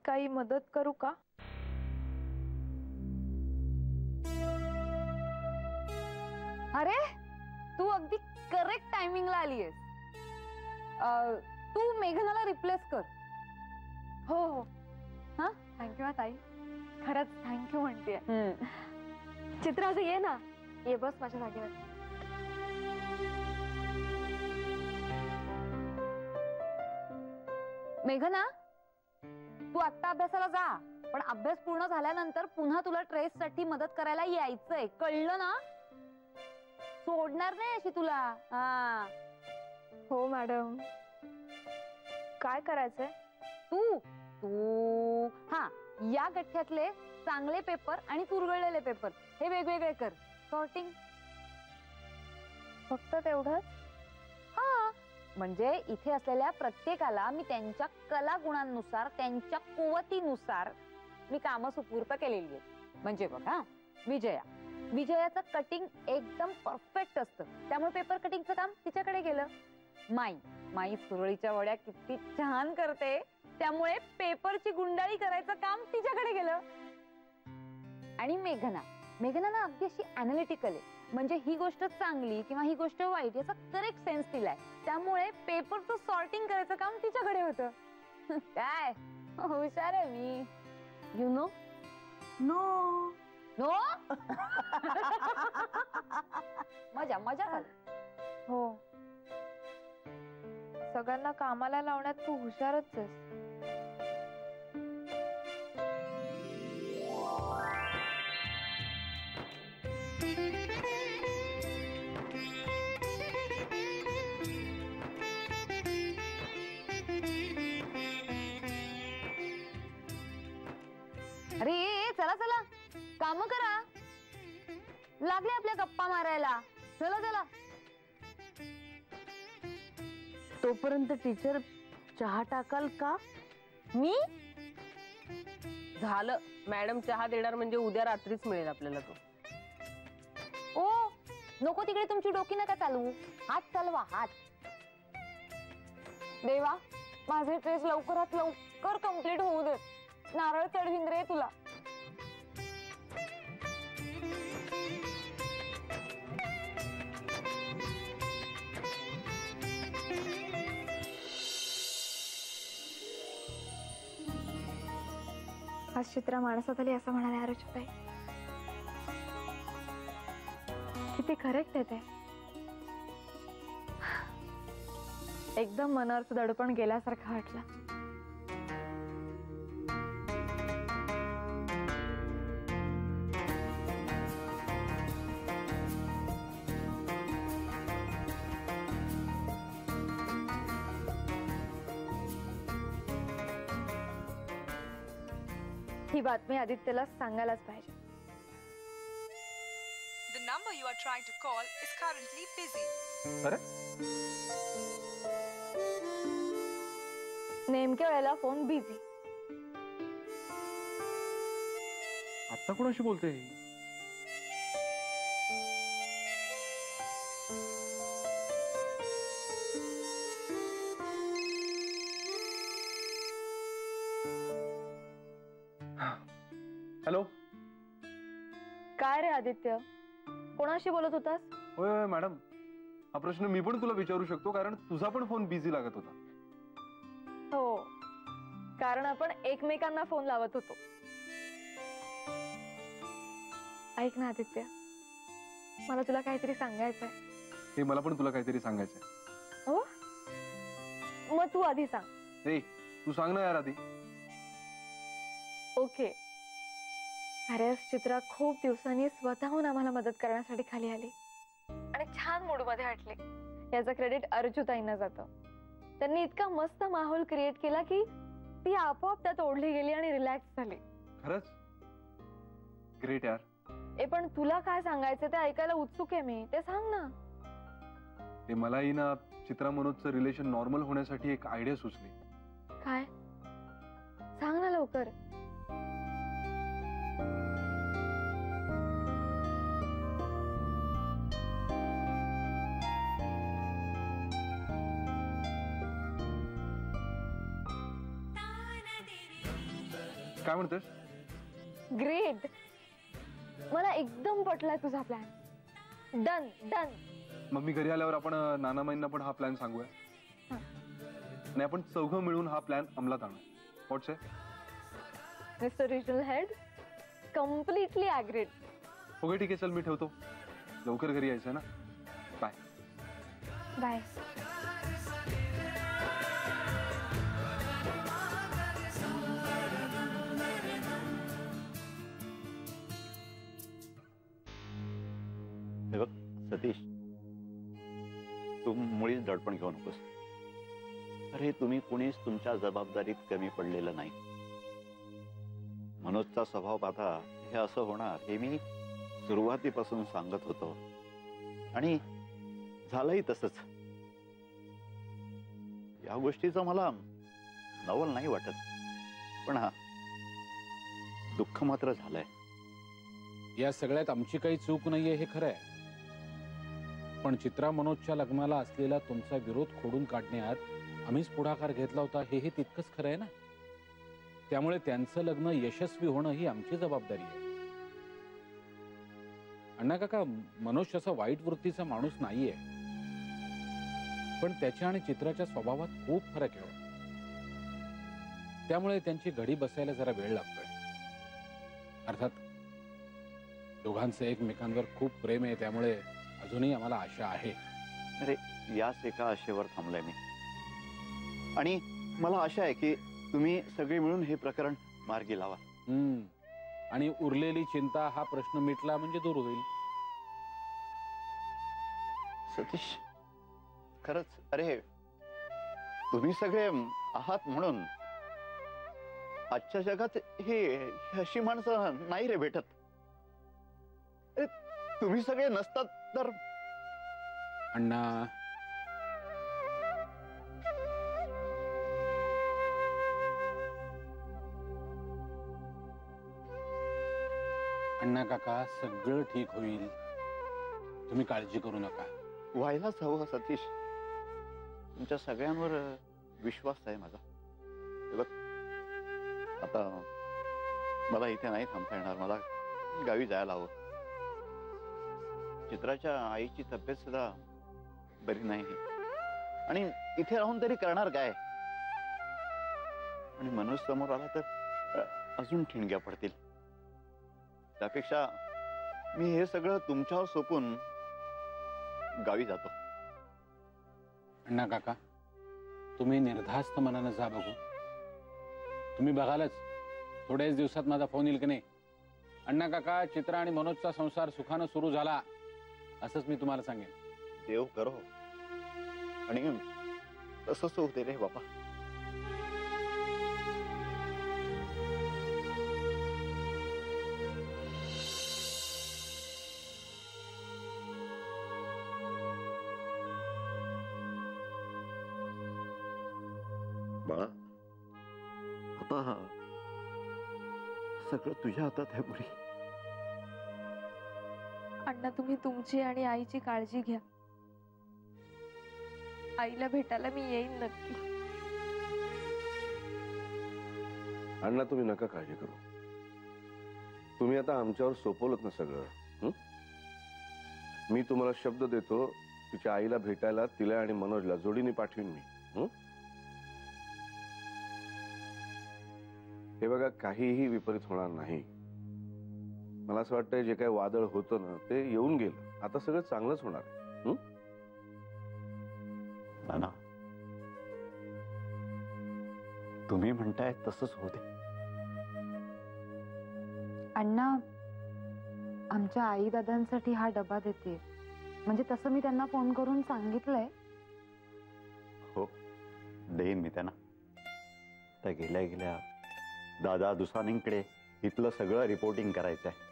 काही मदत करू का? अरे तू अगदी करेक्ट टायमिंगला आलीयस. तू मेघनाला रिप्लेस कर. हो हो. हा थँक्यू ताई, खरंच थँक्यू म्हणते. चित्रा असं ये ना, ये बस माझ्या जागेवर. मेघना, तू आत्ता अभ्यासाला जा, पण अभ्यास पूर्ण झाल्यानंतर पुन्हा तुला ट्रेस साठी मदत करायला यायचंय, कळलं ना? सोडणार नाही अशी तुला. हा हो मॅडम. काय करायचंय? तू तू हा या गठ्ठ्यातले चांगले पेपर आणि तुरगळलेले पेपर हे वेगवेगळे कर. सॉर्टिंग. फक्त तेवढंच? हा, म्हणजे इथे असलेल्या प्रत्येकाला मी त्यांच्या कलागुणांनुसार, त्यांच्या कुवतीनुसार मी कामं सुपूर्त केलेली आहेत. म्हणजे बघा, विजयाचं कटिंग एकदम परफेक्ट असतं, त्यामुळे पेपर कटिंगचं काम तिच्याकडे गेलं. माई सुरळीच्या वड्या किती छान करते, त्यामुळे पेपरची गुंडाळी करायचं काम तिच्याकडे गेलं. आणि मेघना ना अगदी अशी अनालिटिकल आहे, म्हणजे ही गोष्ट चांगली किंवा ही गोष्ट वाईट याचा करेक्ट सेन्स दिलाय, त्यामुळे पेपरचं सॉर्टिंग करायचं काम तिच्याकडे होतं. काय हुशार आहे मी. You know. No no. मजा झाली. हो, सगळ्यांना कामाला लावण्यात तू हुशारच आहेस. अरे चला चला, काम करा. लागले आपल्या गप्पा मारायला. चला. तोपर्यंत टीचर चहा टाकाल का? मी झालं, मॅडम चहा देणार म्हणजे उद्या रात्रीच मिळेल आपल्याला तो. ओ नको, तिकडे तुमची डोकी नका चालवू. हात चालवा, हात. देवा, माझे ट्रेस लवकरात लवकर कंप्लीट होऊ दे. नारळ चढवीन रे तुला. आज चित्रा माणसात आली असं म्हणाले आरुषताई. किती करेक्ट आहे ते. एकदम मनावरचं दडपण गेल्यासारखं वाटलं. ही बातमी आदित्यला सांगायलाच पाहिजे. The number you are trying to call is currently busy. अरे नेमक्या वेळेला फोन बिझी. आता कोणाशी बोलते? हॅलो. काय रे आदित्य, कोणाशी बोलत होतास? होय मॅडम, हा प्रश्न मी पण तुला विचारू शकतो, कारण तुझा पण फोन बिझी लागत होता. हो, कारण आपण एकमेकांना फोन लावत होतो. ऐक ना आदित्य, मला तुला काहीतरी सांगायचंय. हे मला पण तुला काहीतरी सांगायचंय. हो, मग तू आधी सांग. ए तू सांग ना यार आधी. ओके. अरे चित्रा खूप दिवसांनी स्वतःहून आम्हाला मदत करण्यासाठी खाली आली आणि छान मूड मध्ये वाटले. याचं क्रेडिट अर्जुताईंना जातं. त्यांनी इतका मस्त माहोल क्रिएट केला की ती आपोआप त्यात ओढली गेली आणि रिलॅक्स झाली. खरंच ग्रेट यार. पण तुला काय सांगायचं ते ऐकायला उत्सुक आहे मी. ते सांग ना. ते मलाही ना चित्रा मनोजचं रिलेशन नॉर्मल होण्यासाठी एक आयडिया सुचली. काय? सांग ना लवकर. काय म्हणतेस? ग्रेट. मला एकदम पटलाय तुझा प्लॅन. Done done. मग मी घरी आल्यावर आपण नानामाईंना पण हा प्लॅन सांगूया. हा. आणि आपण चौघं मिळून हा प्लॅन अंमलात आणू. व्हॉट्स आहे? Mister regional head, completely agreed. Okay ठीक आहे, चल मी ठेवतो. लवकर घरी यायचंय ना. Bye bye. हे बघ सतीश, तू मुळीच दडपण घेऊ नकोस. अरे तुम्ही कुणीच तुमच्या जबाबदारीत कमी पडलेलं नाही. मनोजचा स्वभाव पाहता हे असं होणार हे मी सुरुवातीपासून सांगत होतो आणि झालंही तसंच. या गोष्टीचं मला नवल नाही वाटत, पण हा दुःख मात्र झालंय. या सगळ्यात आमची काही चूक नाहीये हे खरं आहे, पण चित्रा मनोजच्या लग्नाला असलेला तुमचा विरोध खोडून काढण्यात आम्हीच पुढाकार घेतला होता हेही तितकंच खरं आहे ना. त्यामुळे त्यांचं लग्न यशस्वी होणं ही आमची जबाबदारी आहे. अण्णा काका, मनोज असा वाईट वृत्तीचा माणूस नाहीये, पण त्याच्या आणि चित्राच्या स्वभावात खूप फरक आहे. त्यामुळे त्यांची घडी बसायला जरा वेळ लागतोय. अर्थात दोघांचं एकमेकांवर खूप प्रेम आहे, त्यामुळे अजूनही आम्हाला आशा आहे. अरे याच एका आशेवर थांबलोय मी, आणि मला आशा आहे की तुम्ही सगळे मिळून हे प्रकरण मार्गी लावा. आणि उरलेली चिंता हा प्रश्न मिटला म्हणजे दूर होईल. सतीश, खरंच अरे तुम्ही सगळे आहात म्हणून आजच्या जगात ही अशी माणसं नाही रे भेटत. अरे तुम्ही सगळे नसतात तर. अण्णा, अण्णा काका, सगळं ठीक होईल. तुम्ही काळजी करू नका. व्हायलाच हवं सतीश. तुमच्या सगळ्यांवर विश्वास आहे माझा. हे बघ, आता मला इथे नाही थांबता येणार. मला गावी जायला हवं. चित्राच्या आईची तब्येत सुद्धा बरी नाही, आणि इथे राहून तरी करणार काय. आणि मनोज समोर आला तर अजून ठिणग्या पडतील. त्यापेक्षा मी हे सगळं तुमच्यावर सोपून गावी जातो. अण्णा काका, तुम्ही निर्धास्त मनानं जा बघू. तुम्ही बघालच थोड्याच दिवसात माझा फोन येईल की नाही. अण्णा काका, चित्रा आणि मनोजचा संसार सुखानं सुरू झाला असंच मी तुम्हाला सांगेन. देव करो, आणि तसंच होते रे बाबा. बाळा, आता सगळं तुझ्या हातात आहे पुढे. अण्णा, तुम्ही तुमची आणि आईची काळजी घ्या. आईला भेटायला मी येईन नक्की. अण्णा, तुम्ही नका काळजी करू. तुम्ही आता आमच्यावर सोपवलंत ना सगळं. मी तुम्हाला शब्द देतो, तिच्या आईला भेटायला तिला आणि मनोजला जोडीने पाठवीन मी. हे बघा, काहीही विपरीत होणार नाही. मला असं वाटतंय जे काही वादळ होतं ना ते येऊन गेलं. आता सगळं चांगलंच होणार आहे. नाना, तुम्ही म्हणताय तसंच होते. अण्णा, आमच्या आई दादांसाठी हा डबा देते. म्हणजे तसं मी त्यांना फोन करून सांगितलंय. हो, देईन मी त्यांना. त्या गेल्या गेल्या दादा दुसानींकडे इथलं सगळं रिपोर्टिंग करायचं आहे.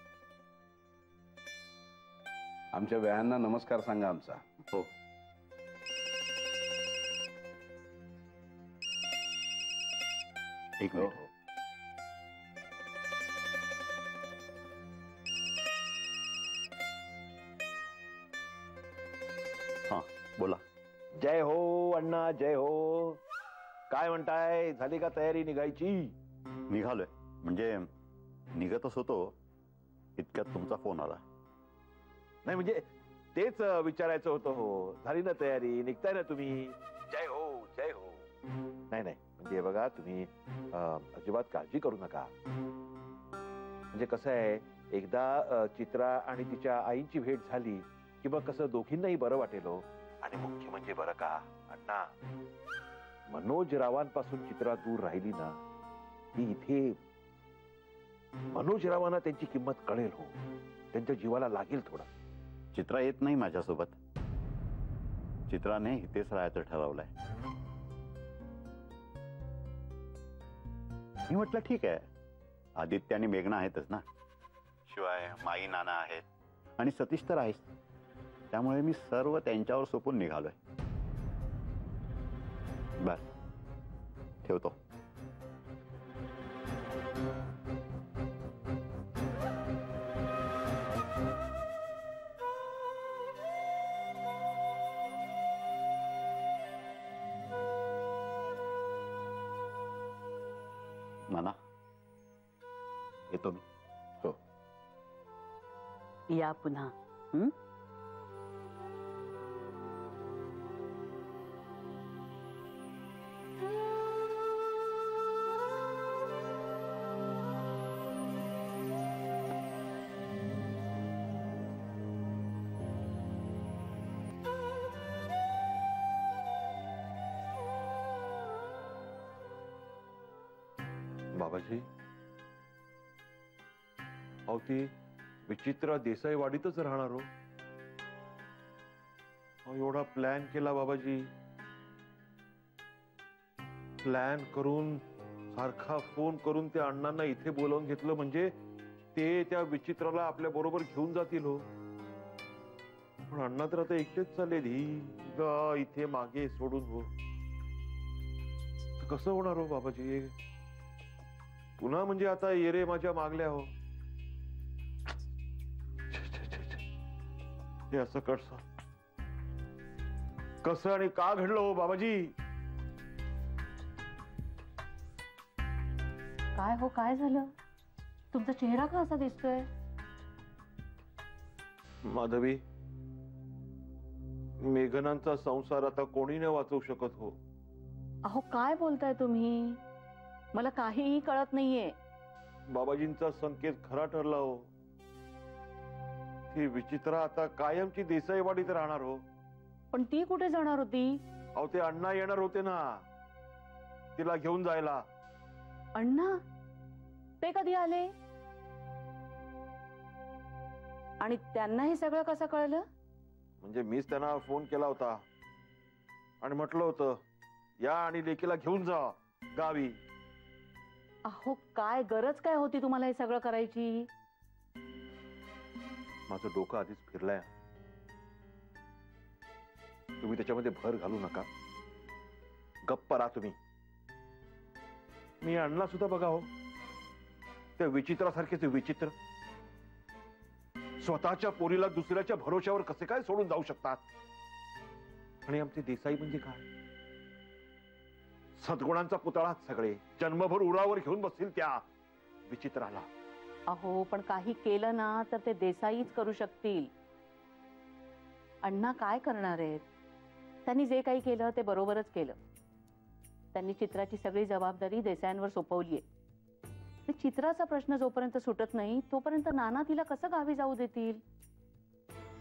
आमच्या व्यायांना नमस्कार सांगा आमचा. हो. एक मिनिट. हा, बोला. जय हो अण्णा, जय हो. काय म्हणताय, झाली का तयारी निघायची? निघालोय. म्हणजे निघतच होतो इतक्यात तुमचा फोन आला. नाही म्हणजे तेच विचारायचं होतं. हो, झाली ना तयारी? निघताय ना तुम्ही? जय हो, जय हो. नाही नाही म्हणजे बघा तुम्ही अजिबात काळजी करू नका. म्हणजे कसं आहे, एकदा चित्रा आणि तिच्या आईची भेट झाली की मग कसं दोघींनाही बरं वाटेल हो. आणि मुख्य म्हणजे बरं का अण्णा, मनोज रावांपासून चित्रा दूर राहिली ना की इथे मनोज रावांना त्यांची किंमत कळेल हो. त्यांच्या जीवाला लागेल थोडं. चित्रा येत नाही माझ्यासोबत. चित्राने इथेच राहायचं ठरवलंय. मी म्हटलं ठीक आहे, आदित्य आणि मेघना आहेतच ना, शिवाय माई नाना आहेत आणि सतीश तर आहेच. त्यामुळे मी सर्व त्यांच्यावर सोपून निघालोय. बस ठेवतो. नाना येतो मी. हो. या पुन्हा. बाबाजी, अहो ती विचित्र देसाईवाडीतच राहणार हो. एवढा प्लॅन केला बाबाजी. प्लॅन करून सारखा फोन करून त्या अण्णांना इथे बोलावून घेतलं म्हणजे ते त्या विचित्राला आपल्या बरोबर घेऊन जातील हो. पण अण्णा तर आता एकटेच चालले इथे मागे सोडून हो. कसं होणार हो बाबाजी? पुन्हा म्हणजे आता येरे माझ्या मागल्या हो. हे असं कसं आणि का घडलं हो बाबाजी? काय हो, काय झालं? तुमचा चेहरा का असा दिसतोय? माधवी, मेघनांचा संसार आता कोणी नाही वाचवू शकत हो. अहो काय बोलताय तुम्ही? मला काहीही कळत नाहीये. बाबाजींचा संकेत खरा ठरला हो. ती विचित्रा आता कायमची देसाईवाडीत राहणार हो. पण ती कुठे जाणार होती? अहो ते अण्णा येणार होते ना तिला घेऊन जायला. अण्णा? ते कधी आले? आणि त्यांना हे सगळं कसं कळलं? म्हणजे मीच त्यांना फोन केला होता आणि म्हटलं होतं या आणि लेकीला घेऊन जा गावी. अहो काय गरज काय होती तुम्हाला हे सगळं करायची? माझं डोकं आधीच फिरलंय. तुम्ही त्याच्यामध्ये भर घालू नका. गप्प राहा तुम्ही. मी अण्णा सुद्धा बघा हो, त्या विचित्रासारखेच विचित्र. स्वतःच्या पोरीला दुसऱ्याच्या भरोश्यावर कसे काय सोडून जाऊ शकतात? आणि आमचे देसाई म्हणजे काय? सद्गुणांचा पुतळाच सगळे. जन्मभर उरावर घेऊन बसतील त्या विचित्राला. अहो पण काही केलं ना तर ते देसाईच करू शकतील. अण्णा काय करणार आहेत? त्यांनी जे काही केलं ते बरोबरच केलं. त्यांनी चित्राची सगळी जबाबदारी देसायांवर सोपवलीये. चित्राचा प्रश्न जोपर्यंत सुटत नाही तोपर्यंत नाना तिला कसं गावी जाऊ देतील?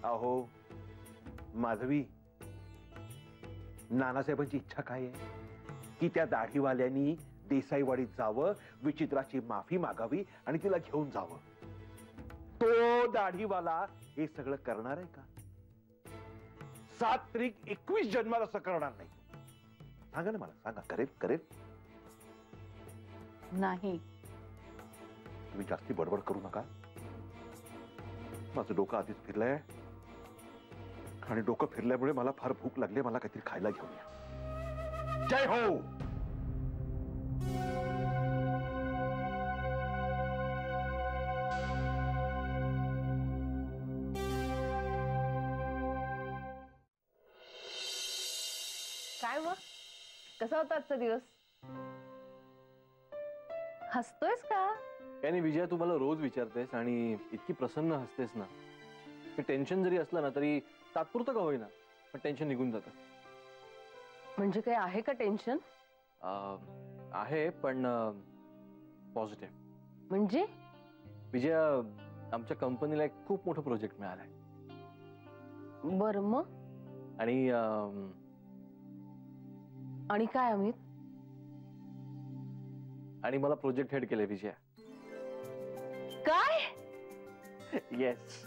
अहो माधवी, नानासाहेबांची इच्छा काय आहे की त्या दाढीवाल्यांनी देसाईवाडीत जावं, विचित्राची माफी मागावी आणि तिला घेऊन जावं. तो दाढीवाला हे सगळं करणार आहे का? 7 तारीख 21 जन्माला असं करणार नाही. सांगा ना मला, सांगा. करेल करेल? नाही. तुम्ही जास्ती बडबड करू नका. माझं डोकं आधीच फिरलंय आणि डोकं फिरल्यामुळे मला फार भूक लागली. मला काहीतरी खायला घेऊन या. जय हो. काय मग कसा होता आजचा दिवस? हसतोयस का? काय नाही विजया, तू मला रोज विचारतेस आणि इतकी प्रसन्न हसतेस ना, ते टेन्शन जरी असलं ना तरी तात्पुरतं का होईना पण टेन्शन निघून जातं. म्हणजे काय आहे का टेन्शन? आहे पण पॉझिटिव्ह. म्हणजे विजया, आमच्या कंपनीला एक खूप मोठं प्रोजेक्ट मिळालाय. बर मग? आणि काय अमित? आणि मला प्रोजेक्ट हेड केले विजया. काय? येस.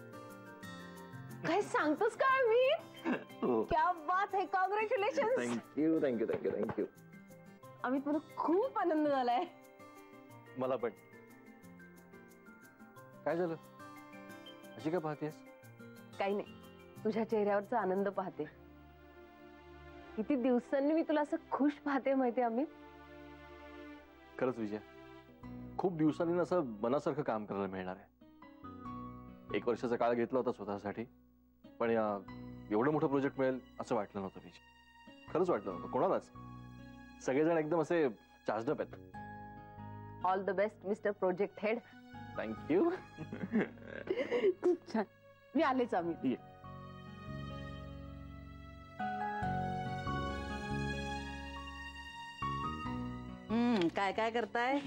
काय सांगतोस का अमित? क्या बात है, congratulation. Thank you thank you thank you thank you. Amit, मला खूप आनंद झालाय. मला पण. काय झालं, अशी काय पाहतेस? काही नाही, तुझ्या चेहऱ्यावरचा आनंद पाहते. किती दिवसांनी मी तुला असं खुश पाहते माहिती अमित. खरंच विजय, खूप दिवसांनी असं मनासारखं काम करायला मिळणार आहे. 1 वर्षाचा काळ घेतला होता स्वतःसाठी, पण एवढं मोठं प्रोजेक्ट मिळेल असं वाटलं नव्हतं विजय. खरंच वाटलं नव्हतं कोणालाच. सगळेजण एकदम असे चार्जड अप आहेत. All the best mister project head. Thank you. खूप छान. मी आलेच अमित. काय काय करताय?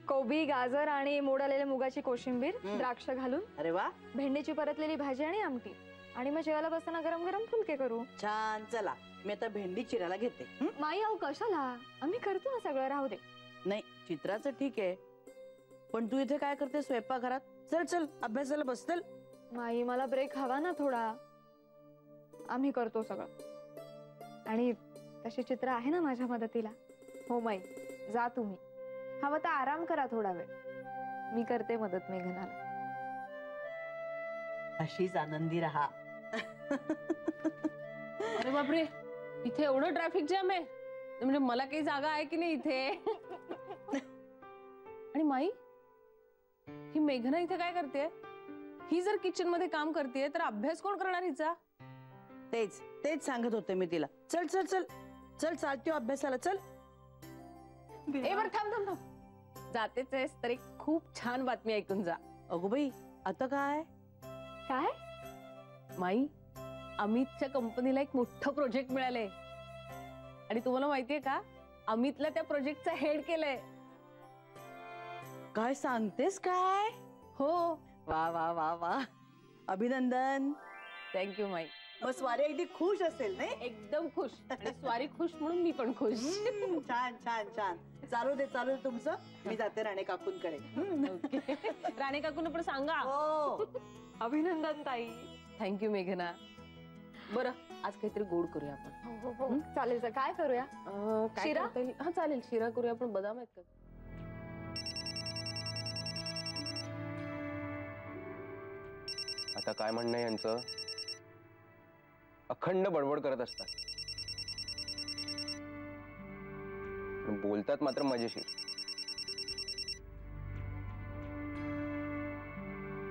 कोबी, गाजर आणि मोड आलेल्या मुगाची कोशिंबीर, द्राक्ष घालून. अरे वा, भेंडीची परतलेली भाजी आणि आमटी. आणि मग जेवायला बसताना गरम गरम फुलके करू. छान. चला मी आता भेंडी चिरायला घेते. माई, अहो कशाला, आम्ही करतो ना सगळं, राहू दे. नाही, चित्राचं ठीक आहे, पण तू इथे काय करते स्वयंपाकघरात? चल चल अभ्यासाला बस. चल माई, मला ब्रेक हवा ना थोडा. आम्ही करतो सगळं. आणि तशी चित्र आहे ना माझ्या मदतीला. हो माई, जा तुम्ही. हवं तर आराम करा थोडा वेळ. मी करते मदत मेघनाला. अशीच आनंदी राहा. अरे बापरे, इथे एवढं ट्रॅफिक जॅम आहे. म्हणजे मला काही जागा आहे की नाही इथे? आणि माई, ही मेघना इथे काय करते? ही जर किचन मध्ये काम करते तर अभ्यास कोण करणार हिचा? तेच तेच सांगत होते मी तिला. चल चल चल चल, चालतो अभ्यासाला. चल. ए बर, थांब थांब थांब. जातेच आहेस तर एक खूप छान बातमी ऐकून जा. अगो बाई, आता काय? काय? माई, अमितच्या कंपनीला एक मोठं प्रोजेक्ट मिळालंय. आणि तुम्हाला माहितीये का, अमितला त्या प्रोजेक्टचा हेड केलंय. काय सांगतेस काय? हो. वा वा वा वा, अभिनंदन. थँक्यू माई. मग स्वारी अगदी खुश असेल नाही? एकदम खुश. आणि स्वारी खुश म्हणून मी पण खुश. छान छान छान. चालू दे चालू दे तुमचं. मी जाते राणे काकूंकडे. राणे काकूंना पण सांगा. हो. अभिनंदन ताई. थँक्यू मेघना. बरं, आज काहीतरी गोड करूया आपण. हो हो, चालेल. काय करूया? शिरा? हा चालेल, शिरा करूया. आपण बदाम आहेत का? आता काय म्हणणं आहे यांचं? अखंड बडबड करत असतात, पण बोलतात मात्र मजेशीर.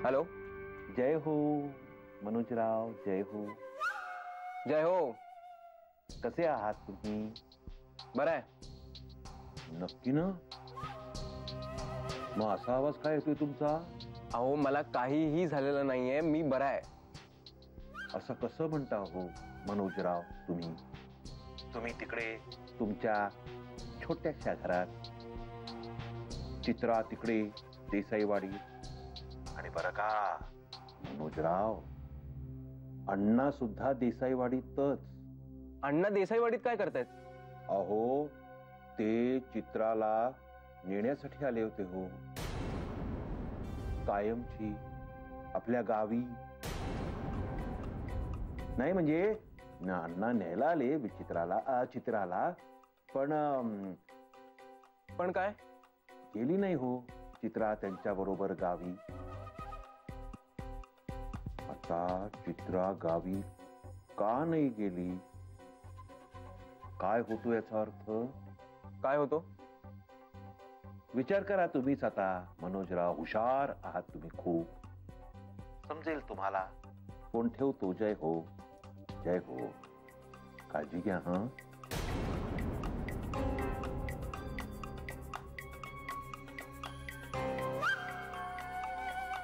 हॅलो. जय हो मनोजराव. जय हो. जय हो. कसे आहात तुम्ही? बरं आहे. नक्की ना? मग असा आवाज काय येतोय तुमचा? अहो, मला काहीही झालेलं नाहीये, मी बरा आहे. असं कसं म्हणता हो मनोजराव तुम्ही? तुम्ही तिकडे तुमच्या छोट्याशा घरात, चित्रा तिकडे देसाईवाडी, आणि बरं का मनोजराव, अण्णा सुद्धा देसाईवाडीतच. अण्णा देसाईवाडीत काय करतायत? अहो, ते चित्राला नेण्यासाठी आले होते हो, कायमची आपल्या गावी. नाही म्हणजे अण्णा न्यायला आले चित्राला, पण काय गेली नाही हो चित्रा त्यांच्या बरोबर गावी. आता चित्रा गावी का नाही गेली? काय होतो याचा अर्थ? काय होतो? विचार करा तुम्हीच आता मनोजराव. हुशार आहात तुम्ही खूप, समजेल तुम्हाला. फोन ठेवतो. जय हो. जय हो. काळजी घ्या. हा.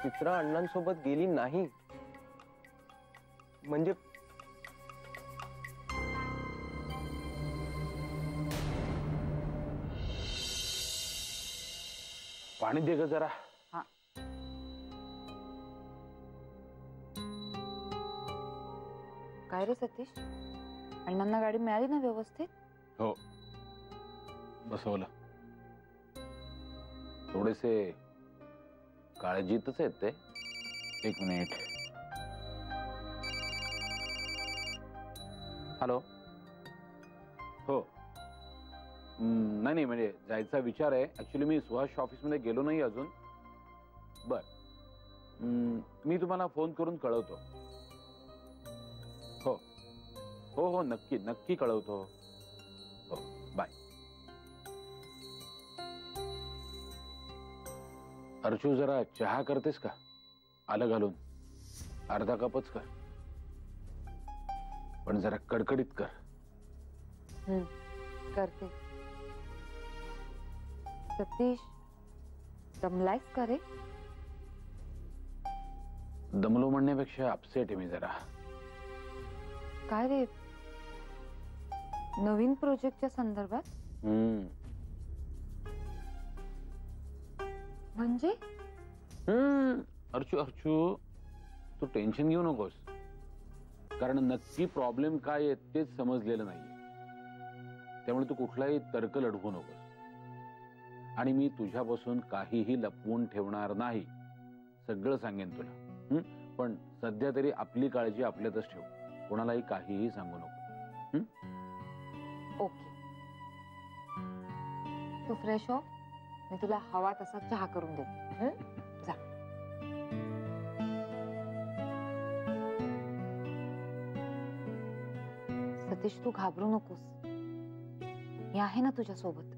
चित्रा अण्णांसोबत गेली नाही म्हणजे पाणी दे ग जरा. काय रे सतीश, अण्णांना गाडी मिळाली ना व्यवस्थित? हो, बसवलं. थोडेसे काळजीतच आहेत ते. एक मिनिट. हॅलो. हो. नाही म्हणजे जायचा विचार आहे. ऍक्च्युली मी सुहास ऑफिसमध्ये गेलो नाही अजून. बर, मी तुम्हाला फोन करून कळवतो. हो हो हो, नक्की नक्की कळवतो. हो, बाय. अर्चू, जरा चहा करतेस का? आलं घालून. अर्धा कपच कर, पण जरा कडकडीत कर. करते. सतीश, दमलायस का रे? दमलो म्हणण्यापेक्षा अपसेट आहे मी जरा. काय रे, नवीन प्रोजेक्टच्या संदर्भात? म्हणजे? अर्चू अर्चू, तू टेन्शन घेऊ नकोस, कारण नक्की प्रॉब्लेम काय आहे तेच समजलेलं नाहीये. त्यामुळे तू कुठलाही तर्क लढवू नकोस. आणि मी तुझ्यापासून काहीही लपवून ठेवणार नाही. सगळं सांगेन तुला. पण सध्या तरी आपली काळजी आपल्यातच ठेव. कोणालाही काहीही सांगू नको. ओके. तू फ्रेश हो, मी तुला हवा तसा चहा करून देते. जा. सतीश, तू घाबरू नकोस. मी आहे ना तुझ्या सोबत.